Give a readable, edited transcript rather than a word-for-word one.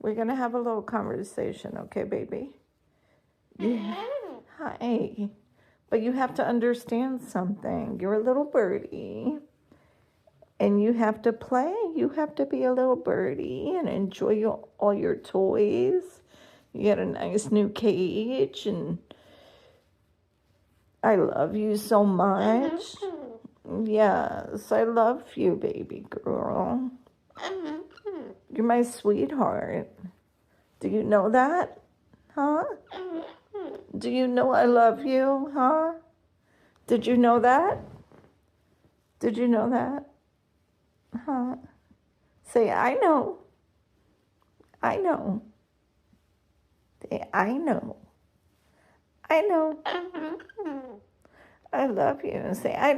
We're going to have a little conversation, okay, baby? Yeah. Hi. But you have to understand something. You're a little birdie. And you have to play. You have to be a little birdie and enjoy all your toys. You got a nice new cage, and I love you so much. Yes, I love you, baby girl. You're my sweetheart. Do you know that? Huh? Do you know I love you? Huh? Did you know that? Did you know that? Huh? Say, I know. I know. Say, I know. I know. I love you. Say, I